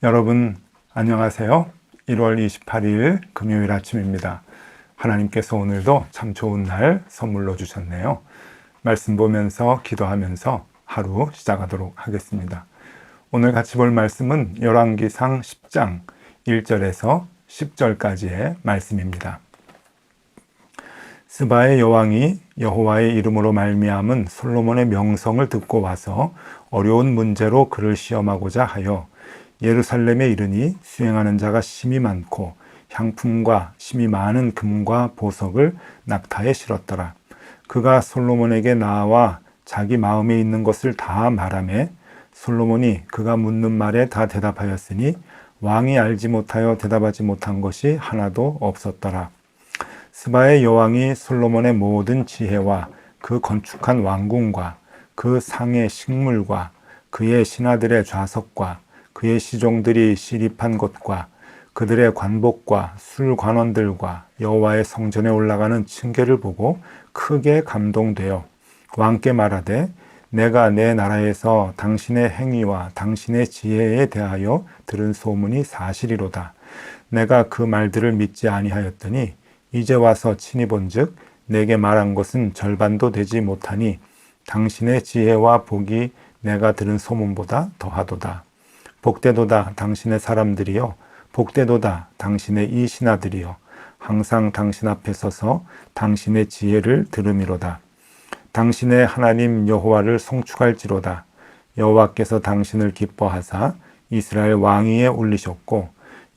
여러분 안녕하세요. 1월 28일 금요일 아침입니다. 하나님께서 오늘도 참 좋은 날 선물로 주셨네요. 말씀 보면서 기도하면서 하루 시작하도록 하겠습니다. 오늘 같이 볼 말씀은 열왕기상 10장 1절에서 10절까지의 말씀입니다. 스바의 여왕이 여호와의 이름으로 말미암은 솔로몬의 명성을 듣고 와서 어려운 문제로 그를 시험하고자 하여 예루살렘에 이르니 수행하는 자가 심히 많고 향품과 심히 많은 금과 보석을 낙타에 실었더라. 그가 솔로몬에게 나와 자기 마음에 있는 것을 다 말하매 솔로몬이 그가 묻는 말에 다 대답하였으니 왕이 알지 못하여 대답하지 못한 것이 하나도 없었더라. 스바의 여왕이 솔로몬의 모든 지혜와 그 건축한 왕궁과 그 상의 식물과 그의 신하들의 좌석과 그의 시종들이 시립한 곳과 그들의 관복과 술관원들과 여호와의 성전에 올라가는 층계를 보고 크게 감동되어 왕께 말하되 내가 내 나라에서 당신의 행위와 당신의 지혜에 대하여 들은 소문이 사실이로다. 내가 그 말들을 믿지 아니하였더니 이제 와서 친히 본즉 내게 말한 것은 절반도 되지 못하니 당신의 지혜와 복이 내가 들은 소문보다 더하도다. 복되도다 당신의 사람들이여, 복되도다 당신의 이 신하들이여, 항상 당신 앞에 서서 당신의 지혜를 들음이로다. 당신의 하나님 여호와를 송축할지로다. 여호와께서 당신을 기뻐하사 이스라엘 왕위에 올리셨고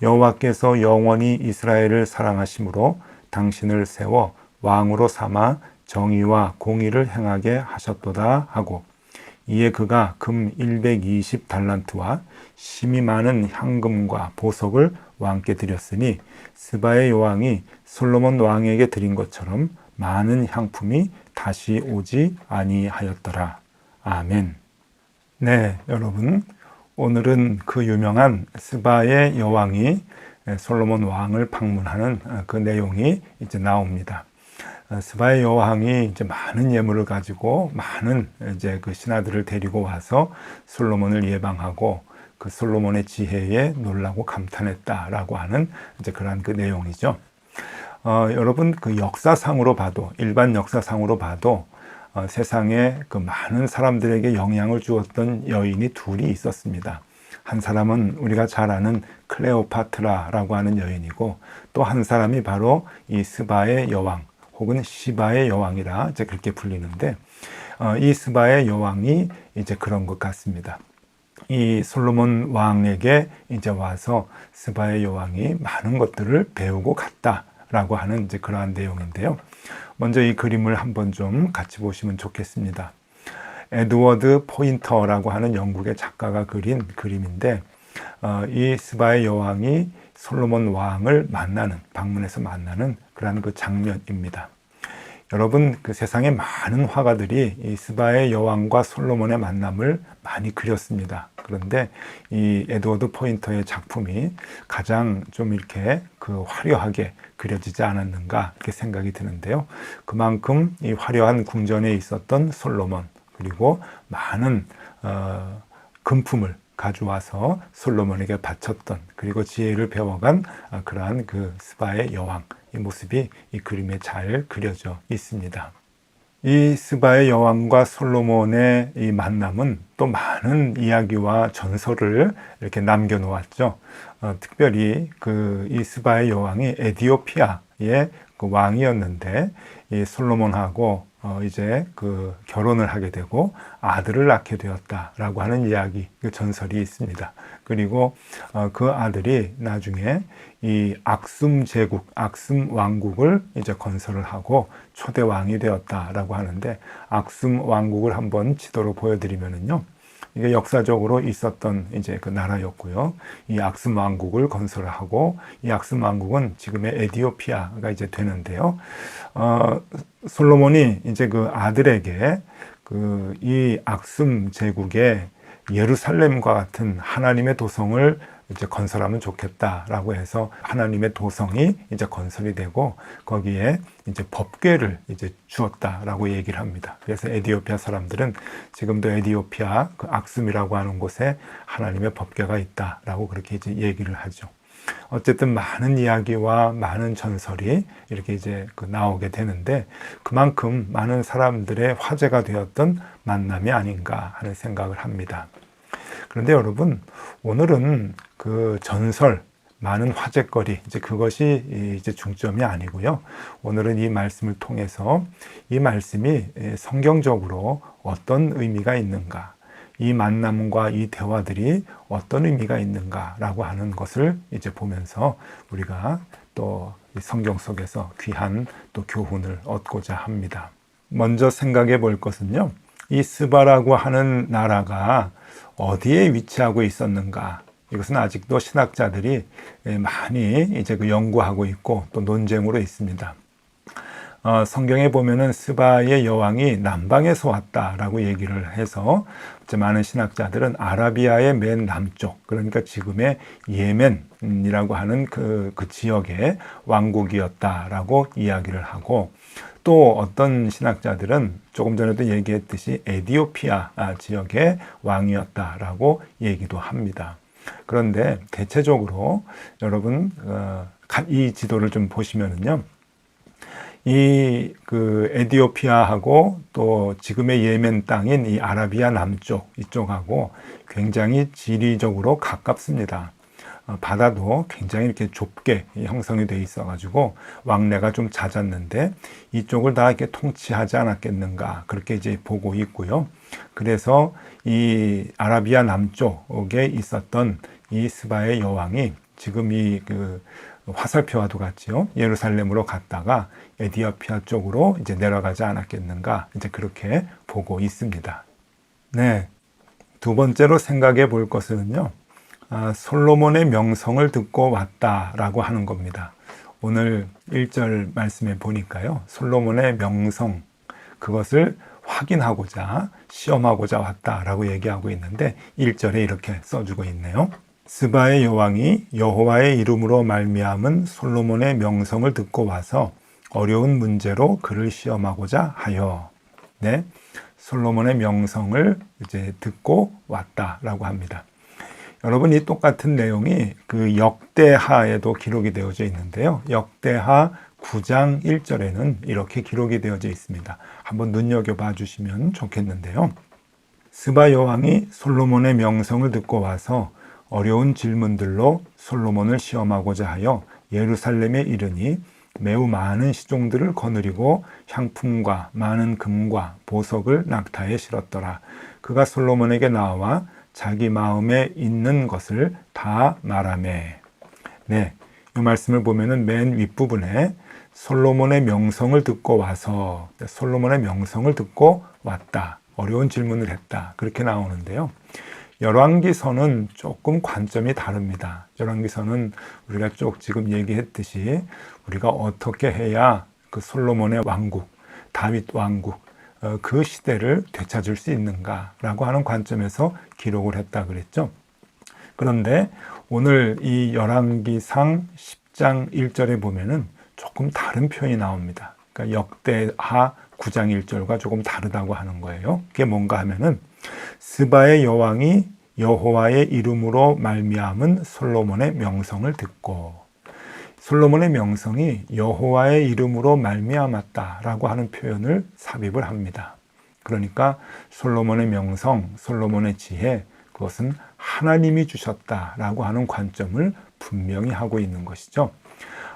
여호와께서 영원히 이스라엘을 사랑하심으로 당신을 세워 왕으로 삼아 정의와 공의를 행하게 하셨도다 하고, 이에 그가 금 120달란트와 심히 많은 향금과 보석을 왕께 드렸으니 스바의 여왕이 솔로몬 왕에게 드린 것처럼 많은 향품이 다시 오지 아니하였더라. 아멘. 네, 여러분, 오늘은 그 유명한 스바의 여왕이 솔로몬 왕을 방문하는 그 내용이 이제 나옵니다. 스바의 여왕이 이제 많은 예물을 가지고 많은 이제 그 신하들을 데리고 와서 솔로몬을 예방하고 그 솔로몬의 지혜에 놀라고 감탄했다라고 하는 이제 그러한 그 내용이죠. 여러분, 그 역사상으로 봐도, 일반 역사상으로 봐도 세상에 그 많은 사람들에게 영향을 주었던 여인이 둘이 있었습니다. 한 사람은 우리가 잘 아는 클레오파트라라고 하는 여인이고, 또 한 사람이 바로 이 스바의 여왕 혹은 시바의 여왕이라 이제 그렇게 불리는데, 이 스바의 여왕이 이제 그런 것 같습니다. 이 솔로몬 왕에게 이제 와서 스바의 여왕이 많은 것들을 배우고 갔다라고 하는 이제 그러한 내용인데요. 먼저 이 그림을 한번 좀 같이 보시면 좋겠습니다. 에드워드 포인터라고 하는 영국의 작가가 그린 그림인데, 이 스바의 여왕이 솔로몬 왕을 방문해서 만나는 그러한 그 장면입니다. 여러분, 그 세상에 많은 화가들이 이 스바의 여왕과 솔로몬의 만남을 많이 그렸습니다. 그런데 이 에드워드 포인터의 작품이 가장 좀 이렇게 그 화려하게 그려지지 않았는가 이렇게 생각이 드는데요. 그만큼 이 화려한 궁전에 있었던 솔로몬, 그리고 많은 금품을 가져와서 솔로몬에게 바쳤던, 그리고 지혜를 배워간 그러한 그 스바의 여왕, 이 모습이 이 그림에 잘 그려져 있습니다. 이 스바의 여왕과 솔로몬의 이 만남은 또 많은 이야기와 전설을 이렇게 남겨놓았죠. 특별히 이 스바의 여왕이 에디오피아의 그 왕이었는데, 이 솔로몬하고 이제 그 결혼을 하게 되고 아들을 낳게 되었다라고 하는 이야기, 그 전설이 있습니다. 그리고 그 아들이 나중에 이 악숨 제국, 악숨 왕국을 이제 건설을 하고 초대 왕이 되었다라고 하는데, 악숨 왕국을 한번 지도로 보여드리면은요, 이게 역사적으로 있었던 이제 그 나라였고요. 이 악숨 왕국을 건설을 하고, 이 악숨 왕국은 지금의 에디오피아가 이제 되는데요. 솔로몬이 이제 그 아들에게 이 악숨 제국의 예루살렘과 같은 하나님의 도성을 이제 건설하면 좋겠다라고 해서 하나님의 도성이 이제 건설이 되고 거기에 이제 법궤를 이제 주었다라고 얘기를 합니다. 그래서 에디오피아 사람들은 지금도 에디오피아 그 악숨이라고 하는 곳에 하나님의 법궤가 있다라고 그렇게 이제 얘기를 하죠. 어쨌든 많은 이야기와 많은 전설이 이렇게 이제 나오게 되는데 그만큼 많은 사람들의 화제가 되었던 만남이 아닌가 하는 생각을 합니다. 그런데 여러분, 오늘은 그 전설, 많은 화제거리, 이제 그것이 이제 중점이 아니고요. 오늘은 이 말씀을 통해서 이 말씀이 성경적으로 어떤 의미가 있는가, 이 만남과 이 대화들이 어떤 의미가 있는가라고 하는 것을 이제 보면서 우리가 또 성경 속에서 귀한 또 교훈을 얻고자 합니다. 먼저 생각해 볼 것은요, 이 스바라고 하는 나라가 어디에 위치하고 있었는가? 이것은 아직도 신학자들이 많이 이제 연구하고 있고 또 논쟁으로 있습니다. 성경에 보면은 스바의 여왕이 남방에서 왔다라고 얘기를 해서 많은 신학자들은 아라비아의 맨 남쪽, 그러니까 지금의 예멘이라고 하는 그 지역의 왕국이었다라고 이야기를 하고, 또 어떤 신학자들은 조금 전에도 얘기했듯이 에디오피아 지역의 왕이었다라고 얘기도 합니다. 그런데 대체적으로 여러분 이 지도를 좀 보시면은요, 이 에디오피아하고 또 지금의 예멘 땅인 이 아라비아 남쪽 이쪽하고 굉장히 지리적으로 가깝습니다. 바다도 굉장히 이렇게 좁게 형성이 되어 있어가지고 왕래가 좀 잦았는데 이쪽을 다 이렇게 통치하지 않았겠는가 그렇게 이제 보고 있고요. 그래서 이 아라비아 남쪽에 있었던 이 스바의 여왕이 지금 이 화살표와도 같지요. 예루살렘으로 갔다가 에디오피아 쪽으로 이제 내려가지 않았겠는가 이제 그렇게 보고 있습니다. 네, 두 번째로 생각해 볼 것은요. 솔로몬의 명성을 듣고 왔다라고 하는 겁니다. 오늘 1절 말씀에 보니까요. 솔로몬의 명성, 그것을 확인하고자 시험하고자 왔다라고 얘기하고 있는데 1절에 이렇게 써주고 있네요. 스바의 여왕이 여호와의 이름으로 말미암은 솔로몬의 명성을 듣고 와서 어려운 문제로 그를 시험하고자 하여. 네, 솔로몬의 명성을 이제 듣고 왔다라고 합니다. 여러분, 이 똑같은 내용이 그 역대하에도 기록이 되어져 있는데요. 역대하 9장 1절에는 이렇게 기록이 되어져 있습니다. 한번 눈여겨봐 주시면 좋겠는데요. 스바 여왕이 솔로몬의 명성을 듣고 와서 어려운 질문들로 솔로몬을 시험하고자 하여 예루살렘에 이르니 매우 많은 시종들을 거느리고 향품과 많은 금과 보석을 낙타에 실었더라. 그가 솔로몬에게 나와 자기 마음에 있는 것을 다 말하매. 네, 이 말씀을 보면은 맨 윗부분에 솔로몬의 명성을 듣고 와서, 솔로몬의 명성을 듣고 왔다, 어려운 질문을 했다, 그렇게 나오는데요. 열왕기서는 조금 관점이 다릅니다. 열왕기서는 우리가 쭉 지금 얘기했듯이 우리가 어떻게 해야 그 솔로몬의 왕국, 다윗 왕국, 그 시대를 되찾을 수 있는가라고 하는 관점에서 기록을 했다 그랬죠. 그런데 오늘 이 열왕기상 10장 1절에 보면은 조금 다른 표현이 나옵니다. 그러니까 역대하 9장 1절과 조금 다르다고 하는 거예요. 그게 뭔가 하면은 스바의 여왕이 여호와의 이름으로 말미암은 솔로몬의 명성을 듣고, 솔로몬의 명성이 여호와의 이름으로 말미암았다라고 하는 표현을 삽입을 합니다. 그러니까 솔로몬의 명성, 솔로몬의 지혜, 그것은 하나님이 주셨다라고 하는 관점을 분명히 하고 있는 것이죠.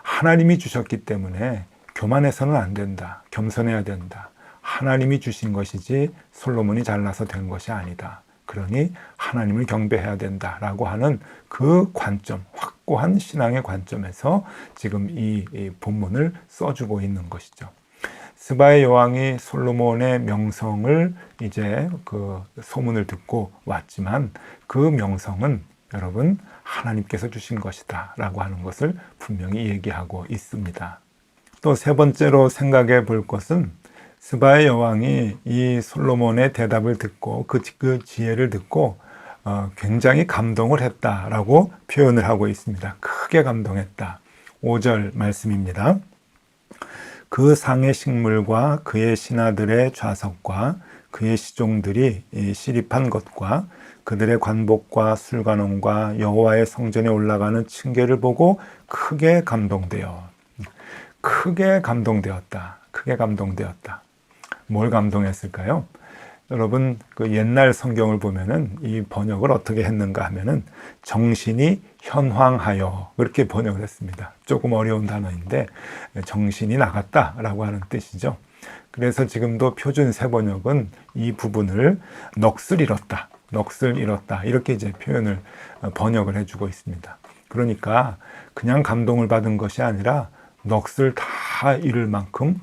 하나님이 주셨기 때문에 교만해서는 안 된다. 겸손해야 된다. 하나님이 주신 것이지 솔로몬이 잘나서 된 것이 아니다. 그러니 하나님을 경배해야 된다라고 하는 그 관점, 확고한 신앙의 관점에서 지금 이 본문을 써주고 있는 것이죠. 스바의 여왕이 솔로몬의 명성을 이제 그 소문을 듣고 왔지만 그 명성은 여러분 하나님께서 주신 것이다 라고 하는 것을 분명히 얘기하고 있습니다. 또 세 번째로 생각해 볼 것은 스바의 여왕이 이 솔로몬의 대답을 듣고 그 지혜를 듣고 굉장히 감동을 했다라고 표현을 하고 있습니다. 크게 감동했다. 5절 말씀입니다. 그 상의 식물과 그의 신하들의 좌석과 그의 시종들이 시립한 것과 그들의 관복과 술관원과 여호와의 성전에 올라가는 층계를 보고 크게 감동되었다. 크게 감동되었다. 뭘 감동했을까요? 여러분, 그 옛날 성경을 보면은 이 번역을 어떻게 했는가 하면은 정신이 현황하여 그렇게 번역을 했습니다. 조금 어려운 단어인데 정신이 나갔다라고 하는 뜻이죠. 그래서 지금도 표준 새번역은 이 부분을 넋을 잃었다 이렇게 이제 표현을 번역을 해주고 있습니다. 그러니까 그냥 감동을 받은 것이 아니라 넋을 다 잃을 만큼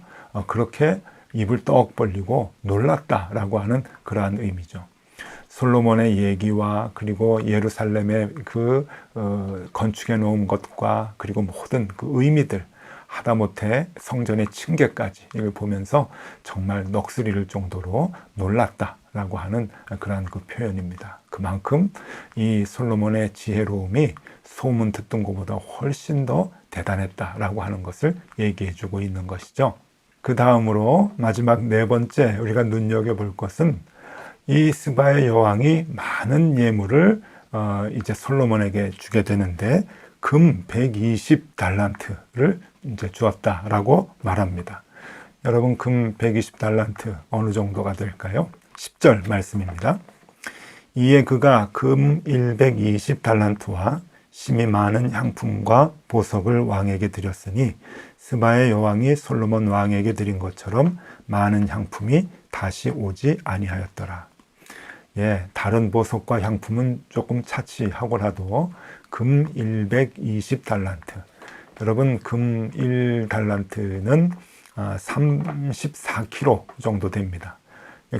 그렇게 입을 떡 벌리고 놀랐다라고 하는 그러한 의미죠. 솔로몬의 얘기와 그리고 예루살렘의 그 건축해 놓은 것과 그리고 모든 그 의미들, 하다못해 성전의 층계까지 이걸 보면서 정말 넋을 잃을 정도로 놀랐다라고 하는 그러한 그 표현입니다. 그만큼 이 솔로몬의 지혜로움이 소문 듣던 것보다 훨씬 더 대단했다라고 하는 것을 얘기해 주고 있는 것이죠. 그 다음으로 마지막 네 번째 우리가 눈여겨볼 것은 이 스바의 여왕이 많은 예물을 이제 솔로몬에게 주게 되는데 금 120달란트를 이제 주었다라고 말합니다. 여러분, 금 120달란트 어느 정도가 될까요? 10절 말씀입니다. 이에 그가 금 120달란트와 심이 많은 향품과 보석을 왕에게 드렸으니 스바의 여왕이 솔로몬 왕에게 드린 것처럼 많은 향품이 다시 오지 아니하였더라. 예, 다른 보석과 향품은 조금 차치하고라도 금 120달란트. 여러분, 금 1달란트는 34kg 정도 됩니다.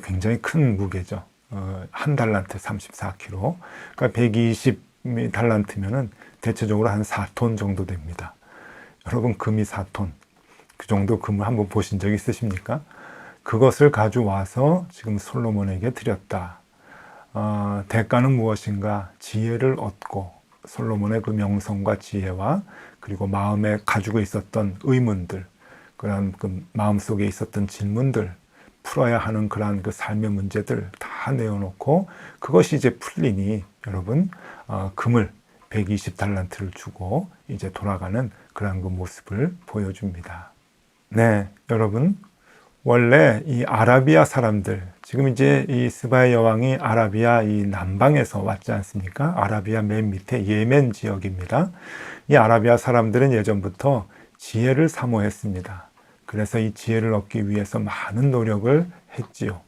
굉장히 큰 무게죠. 한 달란트 34kg. 그러니까 120달란트면은 대체적으로 한 4톤 정도 됩니다. 여러분, 금이 4톤. 그 정도 금을 한번 보신 적 있으십니까? 그것을 가져와서 지금 솔로몬에게 드렸다. 대가는 무엇인가? 지혜를 얻고 솔로몬의 그 명성과 지혜와 그리고 마음에 가지고 있었던 의문들, 그런 그 마음속에 있었던 질문들, 풀어야 하는 그러한 그 삶의 문제들 다 내어놓고 그것이 이제 풀리니 여러분, 금을 120달란트를 주고 이제 돌아가는 그런 그 모습을 보여줍니다. 네, 여러분, 원래 이 아라비아 사람들, 지금 이제 이 스바의 여왕이 아라비아 이 남방에서 왔지 않습니까? 아라비아 맨 밑에 예멘 지역입니다. 이 아라비아 사람들은 예전부터 지혜를 사모했습니다. 그래서 이 지혜를 얻기 위해서 많은 노력을 했지요.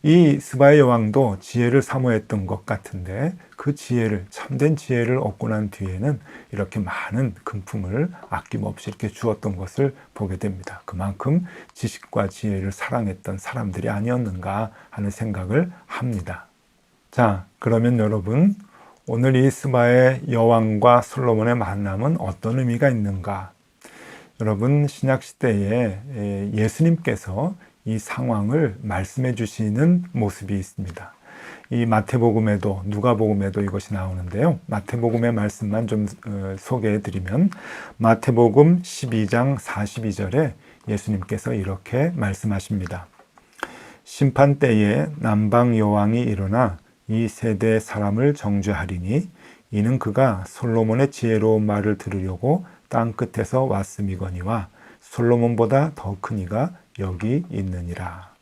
이 스바의 여왕도 지혜를 사모했던 것 같은데 그 지혜를, 참된 지혜를 얻고 난 뒤에는 이렇게 많은 금품을 아낌없이 이렇게 주었던 것을 보게 됩니다. 그만큼 지식과 지혜를 사랑했던 사람들이 아니었는가 하는 생각을 합니다. 자, 그러면 여러분, 오늘 이 스바의 여왕과 솔로몬의 만남은 어떤 의미가 있는가? 여러분, 신약시대에 예수님께서 이 상황을 말씀해 주시는 모습이 있습니다. 이 마태복음에도 누가복음에도 이것이 나오는데요. 마태복음의 말씀만 좀 소개해 드리면 마태복음 12장 42절에 예수님께서 이렇게 말씀하십니다. 심판 때에 남방 여왕이 일어나 이 세대 사람을 정죄하리니 이는 그가 솔로몬의 지혜로운 말을 들으려고 땅 끝에서 왔음이거니와 솔로몬보다 더 큰 이가 여기 있느니라.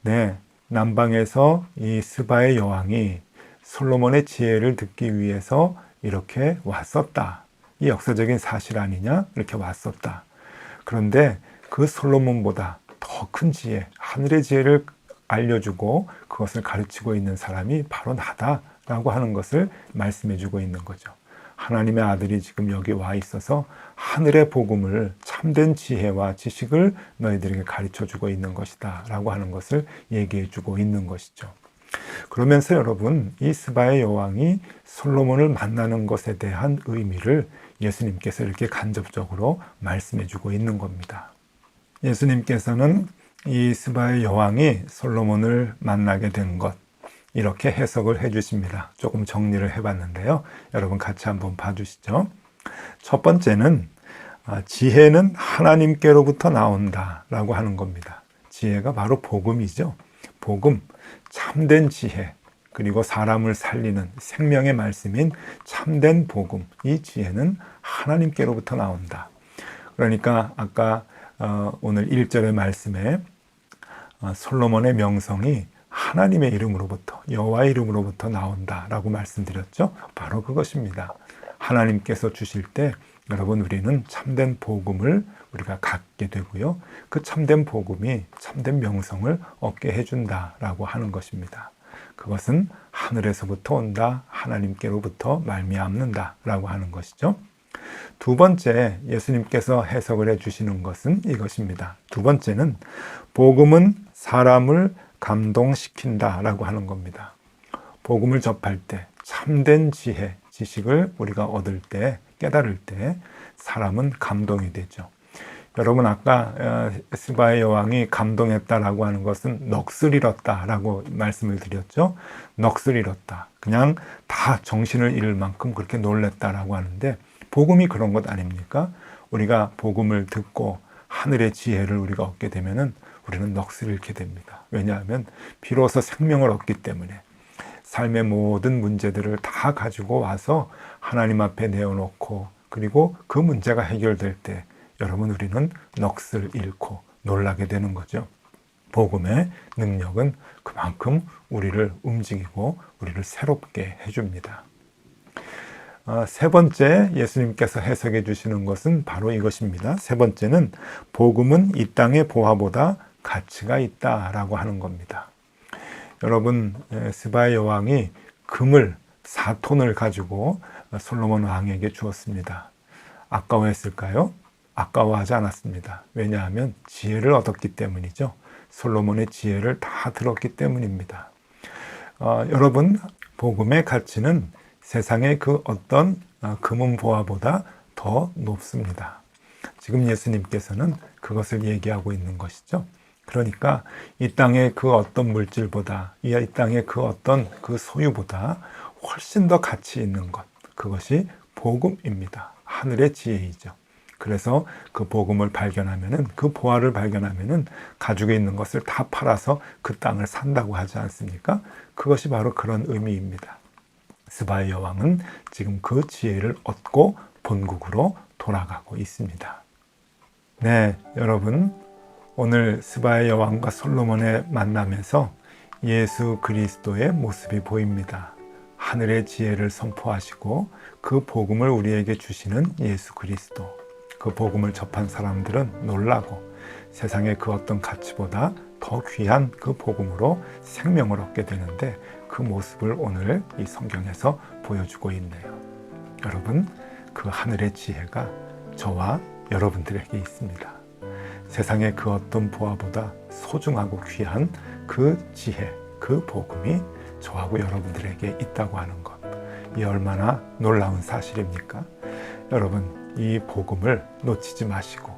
네, 남방에서 이 스바의 여왕이 솔로몬의 지혜를 듣기 위해서 이렇게 왔었다. 이 역사적인 사실 아니냐? 이렇게 왔었다. 그런데 그 솔로몬보다 더 큰 지혜, 하늘의 지혜를 알려주고 그것을 가르치고 있는 사람이 바로 나다라고 하는 것을 말씀해주고 있는 거죠. 하나님의 아들이 지금 여기 와 있어서 하늘의 복음을, 참된 지혜와 지식을 너희들에게 가르쳐주고 있는 것이다 라고 하는 것을 얘기해주고 있는 것이죠. 그러면서 여러분, 이 스바의 여왕이 솔로몬을 만나는 것에 대한 의미를 예수님께서 이렇게 간접적으로 말씀해주고 있는 겁니다. 예수님께서는 이 스바의 여왕이 솔로몬을 만나게 된 것, 이렇게 해석을 해 주십니다. 조금 정리를 해봤는데요. 여러분 같이 한번 봐주시죠. 첫 번째는 지혜는 하나님께로부터 나온다 라고 하는 겁니다. 지혜가 바로 복음이죠. 복음, 참된 지혜, 그리고 사람을 살리는 생명의 말씀인 참된 복음, 이 지혜는 하나님께로부터 나온다. 그러니까 아까 오늘 1절의 말씀에 솔로몬의 명성이 하나님의 이름으로부터, 여호와의 이름으로부터 나온다라고 말씀드렸죠. 바로 그것입니다. 하나님께서 주실 때 여러분 우리는 참된 복음을 우리가 갖게 되고요. 그 참된 복음이 참된 명성을 얻게 해준다라고 하는 것입니다. 그것은 하늘에서부터 온다, 하나님께로부터 말미암는다라고 하는 것이죠. 두 번째, 예수님께서 해석을 해주시는 것은 이것입니다. 두 번째는 복음은 사람을 감동시킨다라고 하는 겁니다. 복음을 접할 때 참된 지혜, 지식을 우리가 얻을 때, 깨달을 때 사람은 감동이 되죠. 여러분 아까 스바의 여왕이 감동했다라고 하는 것은 넋을 잃었다라고 말씀을 드렸죠. 넋을 잃었다. 그냥 다 정신을 잃을 만큼 그렇게 놀랬다라고 하는데 복음이 그런 것 아닙니까? 우리가 복음을 듣고 하늘의 지혜를 우리가 얻게 되면은 우리는 넋을 잃게 됩니다. 왜냐하면 비로소 생명을 얻기 때문에 삶의 모든 문제들을 다 가지고 와서 하나님 앞에 내어놓고 그리고 그 문제가 해결될 때 여러분 우리는 넋을 잃고 놀라게 되는 거죠. 복음의 능력은 그만큼 우리를 움직이고 우리를 새롭게 해줍니다. 세 번째 예수님께서 해석해 주시는 것은 바로 이것입니다. 세 번째는 복음은 이 땅의 보화보다 가치가 있다라고 하는 겁니다. 여러분 스바의 여왕이 금을 4톤을 가지고 솔로몬 왕에게 주었습니다. 아까워했을까요? 아까워하지 않았습니다. 왜냐하면 지혜를 얻었기 때문이죠. 솔로몬의 지혜를 다 들었기 때문입니다. 여러분 복음의 가치는 세상의 그 어떤 금은 보화보다 더 높습니다. 지금 예수님께서는 그것을 얘기하고 있는 것이죠. 그러니까 이 땅의 그 어떤 물질보다 이 땅의 그 어떤 그 소유보다 훨씬 더 가치 있는 것, 그것이 복음입니다. 하늘의 지혜이죠. 그래서 그 복음을 발견하면은 그 보화를 발견하면은 가지고 있는 것을 다 팔아서 그 땅을 산다고 하지 않습니까? 그것이 바로 그런 의미입니다. 스바의 여왕은 지금 그 지혜를 얻고 본국으로 돌아가고 있습니다. 네, 여러분 오늘 스바의 여왕과 솔로몬의 만남에서 예수 그리스도의 모습이 보입니다. 하늘의 지혜를 선포하시고 그 복음을 우리에게 주시는 예수 그리스도. 그 복음을 접한 사람들은 놀라고 세상의 그 어떤 가치보다 더 귀한 그 복음으로 생명을 얻게 되는데 그 모습을 오늘 이 성경에서 보여주고 있네요. 여러분, 그 하늘의 지혜가 저와 여러분들에게 있습니다. 세상의 그 어떤 보화보다 소중하고 귀한 그 지혜, 그 복음이 저하고 여러분들에게 있다고 하는 것. 이 얼마나 놀라운 사실입니까? 여러분, 이 복음을 놓치지 마시고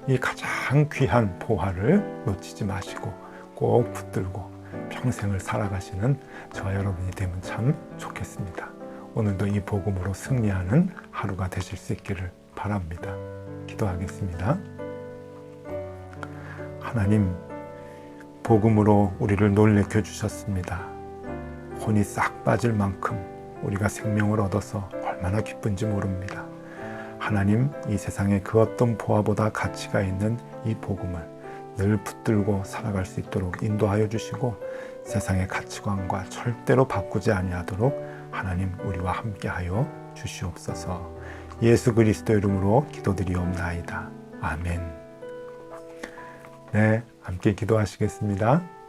이 가장 귀한 보화를 놓치지 마시고 꼭 붙들고 평생을 살아가시는 저와 여러분이 되면 참 좋겠습니다. 오늘도 이 복음으로 승리하는 하루가 되실 수 있기를 바랍니다. 기도하겠습니다. 하나님, 복음으로 우리를 놀래켜 주셨습니다. 혼이 싹 빠질 만큼 우리가 생명을 얻어서 얼마나 기쁜지 모릅니다. 하나님, 이 세상에 그 어떤 보화보다 가치가 있는 이 복음을 늘 붙들고 살아갈 수 있도록 인도하여 주시고 세상의 가치관과 절대로 바꾸지 아니하도록 하나님 우리와 함께하여 주시옵소서. 예수 그리스도 이름으로 기도드리옵나이다. 아멘. 네, 함께 기도하시겠습니다.